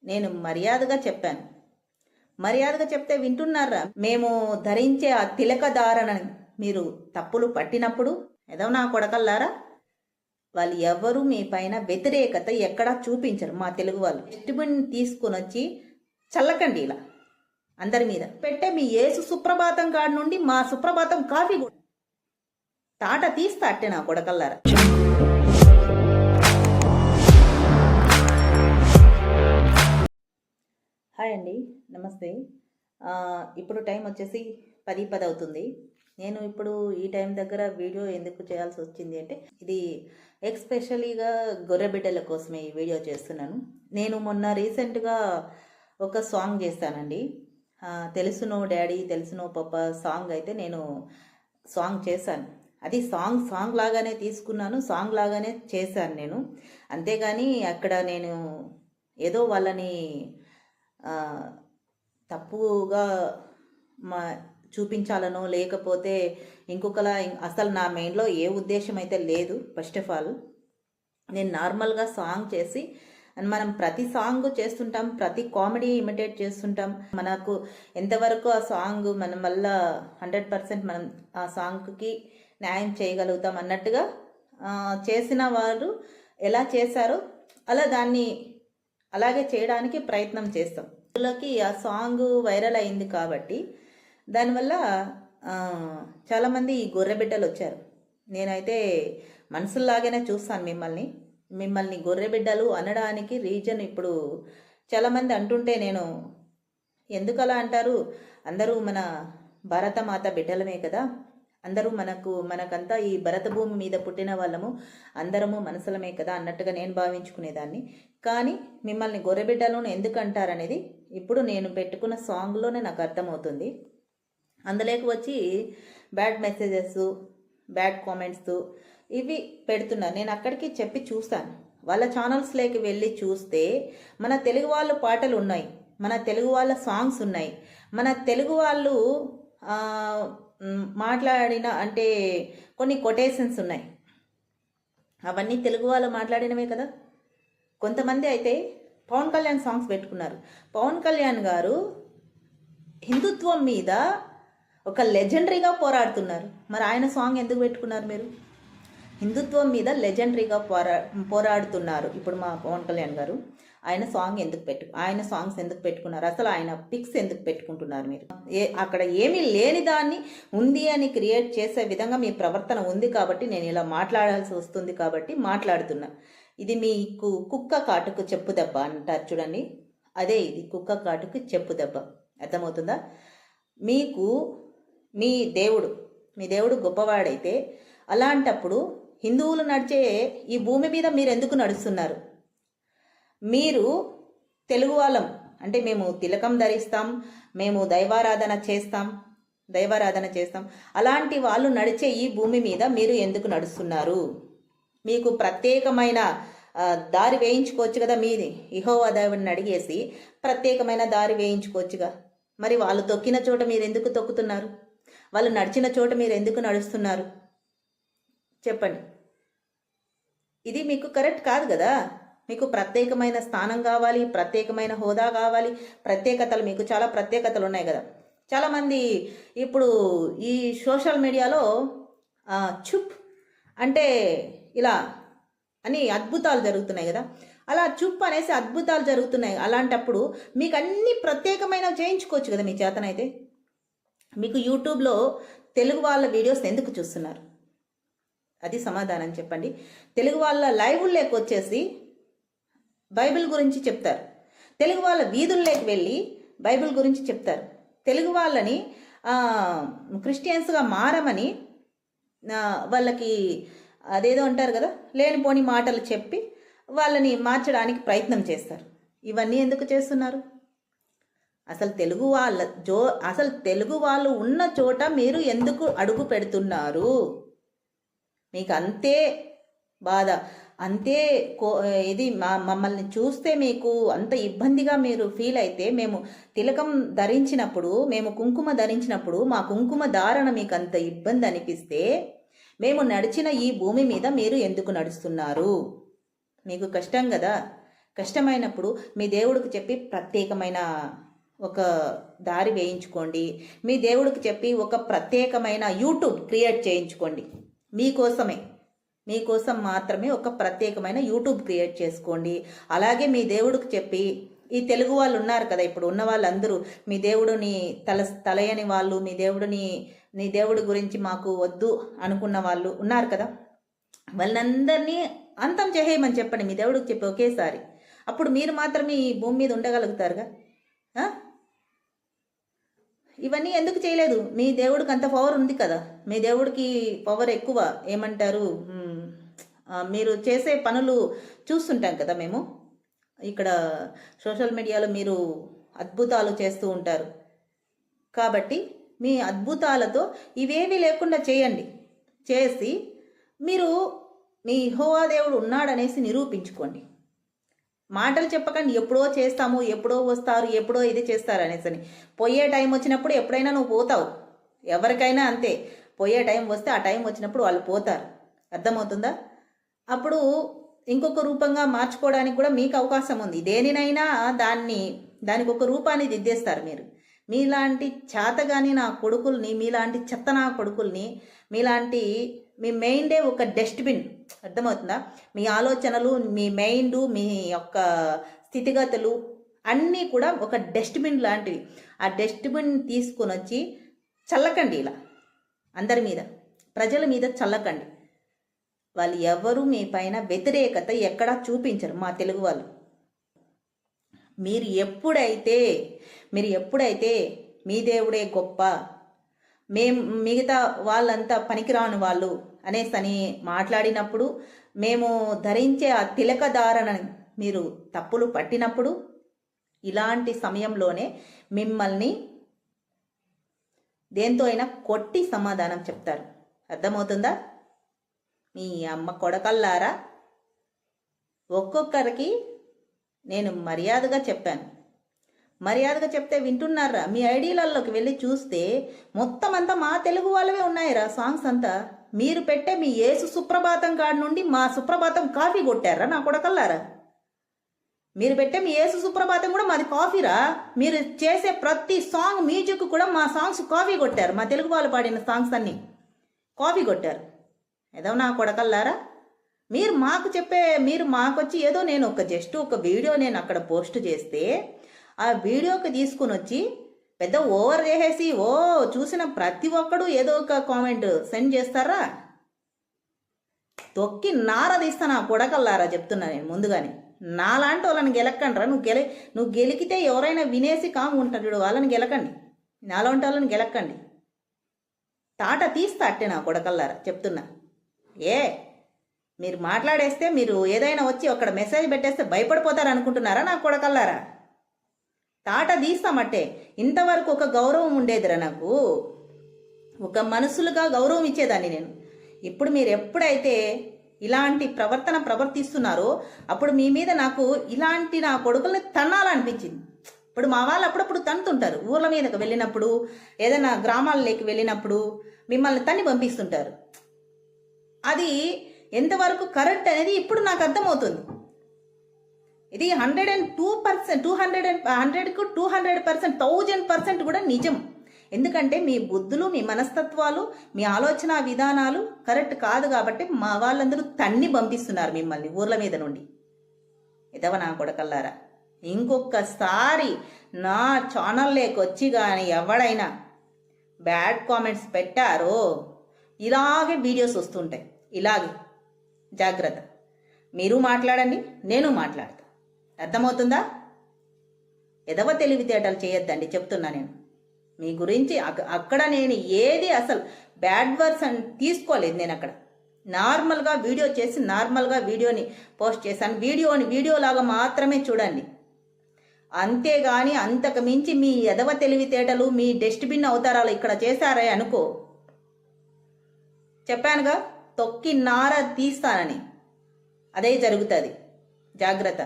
నేను మర్యాదగా చెప్పాను. మర్యాదగా చెప్తే వింటున్నారా? మేము ధరించే ఆ తిలక ధారణని మీరు తప్పులు పట్టినప్పుడు ఏదో నా కొడకల్లారా, వాళ్ళు ఎవరు మీ పైన వ్యతిరేకత ఎక్కడా చూపించరు. మా తెలుగు వాళ్ళు ఎట్టుబడిని తీసుకొని వచ్చి చల్లకండి ఇలా అందరి మీద పెట్టే మీ యేసు సుప్రభాతం కాడి నుండి మా సుప్రభాతం కాఫీ కూడా తాట తీస్తా అట్టే నా కొడకల్లారా. హాయ్ అండి, నమస్తే. ఇప్పుడు టైం వచ్చేసి 10:10 అవుతుంది. నేను ఇప్పుడు ఈ టైం దగ్గర వీడియో ఎందుకు చేయాల్సి వచ్చింది అంటే, ఇది ఎక్స్పెషలీగా గొర్రెబిడ్డల కోసమే ఈ వీడియో చేస్తున్నాను. నేను మొన్న రీసెంట్గా ఒక సాంగ్ చేస్తానండి. తెలుసునో డాడీ తెలుసునో పాప సాంగ్ అయితే నేను సాంగ్ చేశాను. అది సాంగ్ లాగానే తీసుకున్నాను, సాంగ్ లాగానే చేశాను నేను. అంతేగాని అక్కడ నేను ఏదో వాళ్ళని తప్పుగా చూపించాలనో లేకపోతే ఇంకొకలా అసలు నా మైండ్లో ఏ ఉద్దేశం అయితే లేదు. ఫస్ట్ ఆఫ్ ఆల్ నేను నార్మల్గా సాంగ్ చేసి, మనం ప్రతి సాంగ్ చేస్తుంటాం, ప్రతి కామెడీ ఇమిటేట్ చేస్తుంటాం. మనకు ఎంతవరకు ఆ సాంగ్ మనం మళ్ళా 100% మనం ఆ సాంగ్కి న్యాయం చేయగలుగుతాం అన్నట్టుగా చేసిన వారు ఎలా చేశారో అలా దాన్ని అలాగే చేయడానికి ప్రయత్నం చేస్తాం. అందులోకి ఆ సాంగ్ వైరల్ అయింది కాబట్టి దానివల్ల చాలామంది ఈ గొర్రెబిడ్డలు వచ్చారు. నేనైతే మనసులాగానే చూస్తాను మిమ్మల్ని గొర్రెబిడ్డలు అనడానికి రీజన్ ఇప్పుడు చాలామంది అంటుంటే నేను ఎందుకు అలా అంటారు, అందరూ మన భారతమాత బిడ్డలమే కదా, అందరూ మనకంతా ఈ భరత భూమి మీద పుట్టిన వాళ్ళము, అందరము మనసులమే కదా అన్నట్టుగా నేను భావించుకునేదాన్ని. కానీ మిమ్మల్ని గొర్రెబిడ్డలను ఎందుకు అంటారనేది ఇప్పుడు నేను పెట్టుకున్న సాంగ్లోనే నాకు అర్థమవుతుంది. అందులోకి వచ్చి బ్యాడ్ మెసేజెస్, బ్యాడ్ కామెంట్స్ ఇవి పెడుతున్నారు. నేను అక్కడికి చెప్పి చూస్తాను. వాళ్ళ ఛానల్స్లోకి వెళ్ళి చూస్తే మన తెలుగు వాళ్ళ పాటలు ఉన్నాయి, మన తెలుగు వాళ్ళ సాంగ్స్ ఉన్నాయి, మన తెలుగు వాళ్ళు మాట్లాడిన అంటే కొన్ని కొటేషన్స్ ఉన్నాయి. అవన్నీ తెలుగు వాళ్ళు మాట్లాడినవే కదా. కొంతమంది అయితే పవన్ కళ్యాణ్ సాంగ్స్ పెట్టుకున్నారు. పవన్ కళ్యాణ్ గారు హిందుత్వం మీద ఒక లెజెండరీగా పోరాడుతున్నారు. మరి ఆయన సాంగ్ ఎందుకు పెట్టుకున్నారు మీరు? హిందుత్వం మీద లెజెండరీగా పోరాడుతున్నారు ఇప్పుడు మా పవన్ కళ్యాణ్ గారు. ఆయన సాంగ్స్ ఎందుకు పెట్టుకున్నారు? అసలు ఆయన పిక్స్ ఎందుకు పెట్టుకుంటున్నారు మీరు? అక్కడ ఏమీ లేని దాన్ని ఉంది అని క్రియేట్ చేసే విధంగా మీ ప్రవర్తన ఉంది కాబట్టి నేను ఇలా మాట్లాడాల్సి వస్తుంది కాబట్టి మాట్లాడుతున్నా. ఇది మీకు కుక్క కాటుకు చెప్పు దెబ్బ అంటారు చూడండి, అదే ఇది కుక్క కాటుకు చెప్పు దెబ్బ. అర్థమవుతుందా? మీకు మీ దేవుడు గొప్పవాడైతే అలాంటప్పుడు హిందువులు నడిచే ఈ భూమి మీద మీరు ఎందుకు నడుస్తున్నారు? మీరు తెలుగు వాళ్ళం అంటే మేము తిలకం ధరిస్తాం, మేము దైవారాధన చేస్తాం. అలాంటి వాళ్ళు నడిచే ఈ భూమి మీద మీరు ఎందుకు నడుస్తున్నారు? మీకు ప్రత్యేకమైన దారి వేయించుకోవచ్చు కదా. మీది యెహోవా దేవుడిని అడిగేసి ప్రత్యేకమైన దారి వేయించుకోవచ్చుగా. మరి వాళ్ళు తొక్కిన చోట మీరు ఎందుకు తొక్కుతున్నారు? వాళ్ళు నడిచిన చోట మీరు ఎందుకు నడుస్తున్నారు? చెప్పండి. ఇది మీకు కరెక్ట్ కాదు కదా. మీకు ప్రత్యేకమైన స్థానం కావాలి, ప్రత్యేకమైన హోదా కావాలి, ప్రత్యేకతలు, మీకు చాలా ప్రత్యేకతలు ఉన్నాయి కదా. చాలామంది ఇప్పుడు ఈ సోషల్ మీడియాలో చుప్ అంటే ఇలా అని అద్భుతాలు జరుగుతున్నాయి కదా. అలా చుప్ అనేసి అద్భుతాలు జరుగుతున్నాయి. అలాంటప్పుడు మీకు అన్ని ప్రత్యేకమైన చేయించుకోవచ్చు కదా మీ చేతనైతే. మీకు యూట్యూబ్లో తెలుగు వాళ్ళ వీడియోస్ ఎందుకు చూస్తున్నారు? అది సమాధానం చెప్పండి. తెలుగు వాళ్ళ లైవ్లోకి వచ్చేసి బైబిల్ గురించి చెప్తారు, తెలుగు వాళ్ళ వీధుల్లోకి వెళ్ళి బైబిల్ గురించి చెప్తారు, తెలుగు వాళ్ళని క్రిస్టియన్స్గా మారమని వాళ్ళకి అదేదో అంటారు కదా, లేనిపోని మాటలు చెప్పి వాళ్ళని మార్చడానికి ప్రయత్నం చేస్తారు. ఇవన్నీ ఎందుకు చేస్తున్నారు? అసలు తెలుగు వాళ్ళు ఉన్న చోట మీరు ఎందుకు అడుగు పెడుతున్నారు? మీకు అంతే బాధ, అంతే ఇది మమ్మల్ని చూస్తే మీకు అంత ఇబ్బందిగా మీరు ఫీల్ అయితే, మేము తిలకం ధరించినప్పుడు, మేము కుంకుమ ధరించినప్పుడు మా కుంకుమ ధారణ మీకు అంత ఇబ్బంది అనిపిస్తే, మేము నడిచిన ఈ భూమి మీద మీరు ఎందుకు నడుస్తున్నారు? మీకు కష్టం కదా. కష్టమైనప్పుడు మీ దేవుడికి చెప్పి ప్రత్యేకమైన ఒక దారి వేయించుకోండి. మీ దేవుడికి చెప్పి ఒక ప్రత్యేకమైన యూట్యూబ్ క్రియేట్ చేయించుకోండి. మీకోసం మాత్రమే ఒక ప్రత్యేకమైన యూట్యూబ్ క్రియేట్ చేసుకోండి. అలాగే మీ దేవుడికి చెప్పి, ఈ తెలుగు వాళ్ళు ఉన్నారు కదా, ఇప్పుడు ఉన్న వాళ్ళందరూ మీ దేవుడిని తలయని వాళ్ళు, నీ దేవుడి గురించి మాకు వద్దు అనుకున్న వాళ్ళు ఉన్నారు కదా, వాళ్ళందరినీ అంతం చేసేయమని చెప్పండి మీ దేవుడికి చెప్పి ఒకేసారి. అప్పుడు మీరు మాత్రమే ఈ భూమి మీద ఉండగలుగుతారుగా. ఇవన్నీ ఎందుకు చేయలేదు? మీ దేవుడికి అంత పవర్ ఉంది కదా, మీ దేవుడికి పవర్ ఎక్కువ. ఏమంటారు, మీరు చేసే పనులు చూస్తుంటాం కదా మేము ఇక్కడ సోషల్ మీడియాలో, మీరు అద్భుతాలు చేస్తూ ఉంటారు. కాబట్టి మీ అద్భుతాలతో ఇవేవి లేకుండా చేయండి. చేసి మీరు మీ యెహోవా దేవుడు ఉన్నాడనేసి నిరూపించుకోండి. మాటలు చెప్పకండి, ఎప్పుడో చేస్తాము, ఎప్పుడో వస్తారు, ఎప్పుడో ఇది చేస్తారు అనేసి. పోయే టైం వచ్చినప్పుడు ఎప్పుడైనా నువ్వు పోతావు. ఎవరికైనా అంతే, పోయే టైం వస్తే ఆ టైం వచ్చినప్పుడు వాళ్ళు పోతారు. అర్థమవుతుందా? అప్పుడు ఇంకొక రూపంగా మార్చుకోవడానికి కూడా మీకు అవకాశం ఉంది. దేనినైనా దానికి ఒక రూపాన్ని దిద్దేస్తారు మీరు. మీలాంటి చేతగాని నా కొడుకుల్ని, మీలాంటి చెత్త నా కొడుకుల్ని, మీ మైండే ఒక డస్ట్బిన్. అర్థమవుతుందా? మీ ఆలోచనలు, మీ మైండ్, మీ యొక్క స్థితిగతులు అన్నీ కూడా ఒక డస్ట్బిన్ లాంటివి. ఆ డస్ట్బిన్ తీసుకొని వచ్చి చల్లకండి, ఇలా అందరి మీద, ప్రజల మీద చల్లకండి. వాళ్ళు ఎవరు మీ పైన వ్యతిరేకత ఎక్కడా చూపించరు, మా తెలుగు వాళ్ళు. మీరు ఎప్పుడైతే మీ దేవుడే గొప్ప, మిగతా వాళ్ళంతా పనికిరాని వాళ్ళు అనేసని మాట్లాడినప్పుడు, మేము ధరించే ఆ తిలకధారణని మీరు తప్పులు పట్టినప్పుడు, ఇలాంటి సమయంలోనే మిమ్మల్ని దేంతో అయినా కొట్టి సమాధానం చెప్తారు. అర్థమవుతుందా? మీ అమ్మ కొడకల్లారా, ఒక్కొక్కరికి నేను మర్యాదగా చెప్పాను. మర్యాదగా చెప్తే వింటున్నారా? మీ ఐడీలలోకి వెళ్ళి చూస్తే మొత్తం అంతా మా తెలుగు వాళ్ళవే ఉన్నాయిరా సాంగ్స్ అంతా. మీరు పెట్టే మీ యేసు సుప్రభాతం కాడి నుండి మా సుప్రభాతం కాఫీ కొట్టారా నా కొడకల్లారా? మీరు పెట్టే మీ యేసు సుప్రభాతం కూడా మాది కాఫీరా. మీరు చేసే ప్రతి సాంగ్ మ్యూజిక్ కూడా మా సాంగ్స్ కాఫీ కొట్టారు. మా తెలుగు వాళ్ళు పాడిన సాంగ్స్ అన్నీ కాఫీ కొట్టారు. ఏదో నా కొడకల్లారా, మీరు మాకొచ్చి ఏదో నేను జస్ట్ ఒక వీడియో నేను అక్కడ పోస్ట్ చేస్తే ఆ వీడియోకి తీసుకుని వచ్చి పెద్ద ఓవర్ చేసేసి చూసిన ప్రతి ఒక్కడు ఏదో ఒక కామెంట్ సెండ్ చేస్తారా? తొక్కి నారదీస్తా నా కొడకల్లారా, చెప్తున్నా నేను ముందుగానే. నాలాంటి వాళ్ళని గెలక్కండ్రా. నువ్వు గెలికితే ఎవరైనా వినేసి కాము ఉంటాడు, వాళ్ళని గెలకండి. నాలాంటి వాళ్ళని గెలక్కండి. తాట తీస్తా అట్టే నా కొడకల్లారా, చెప్తున్నా. మీరు మాట్లాడేస్తే, మీరు ఏదైనా వచ్చి అక్కడ మెసేజ్ పెట్టేస్తే భయపడిపోతారు అనుకుంటున్నారా నా కొడకల్లారా? తాట తీస్తామట్టే. ఇంతవరకు ఒక గౌరవం ఉండేదిరా నాకు, ఒక మనుషులుగా గౌరవం ఇచ్చేదాన్ని నేను. ఇప్పుడు మీరు ఎప్పుడైతే ఇలాంటి ప్రవర్తిస్తున్నారో అప్పుడు మీ మీద నాకు ఇలాంటి నా కొడుకుల్ని తన్నాలనిపించింది. ఇప్పుడు మా వాళ్ళు అప్పుడప్పుడు తంతుంటారు, ఊర్ల మీదకి వెళ్ళినప్పుడు, ఏదైనా గ్రామాలలోకి వెళ్ళినప్పుడు మిమ్మల్ని తన్ని పంపిస్తుంటారు. అది ఎంతవరకు కరెక్ట్ అనేది ఇప్పుడు నాకు అర్థమవుతుంది. ఇది 102%, 100కు 200%, 1000% కూడా నిజం. ఎందుకంటే మీ బుద్ధులు, మీ మనస్తత్వాలు, మీ ఆలోచన విధానాలు కరెక్ట్ కాదు కాబట్టి మా వాళ్ళందరూ తన్ని పంపిస్తున్నారు మిమ్మల్ని ఊర్ల మీద నుండి. ఇదవ నా కొడకల్లారా, ఇంకొకసారి నా ఛానల్లోకి వచ్చి కానీ ఎవడైనా బ్యాడ్ కామెంట్స్ పెట్టారో ఇలాగే వీడియోస్ వస్తుంటాయి. ఇలాగే జాగ్రత్త. మీరు మాట్లాడండి, నేను మాట్లాడతా. అర్థమవుతుందా? ఎదవ తెలివితేటలు చేయొద్దండి, చెప్తున్నా నేను. మీ గురించి అక్కడ నేను ఏది అసలు బ్యాడ్ వర్డ్స్ అని తీసుకోలేదు. నేను అక్కడ నార్మల్గా వీడియో చేసి నార్మల్గా వీడియోని పోస్ట్ చేశాను. వీడియోలాగా మాత్రమే చూడండి. అంతేగాని అంతకు మించి మీ ఎదవ తెలివితేటలు, మీ డస్ట్బిన్ అవతారాలు ఇక్కడ చేశారే అనుకో, చెప్పానుగా తొక్కి నార తీస్తానని, అదే జరుగుతుంది. జాగ్రత్త.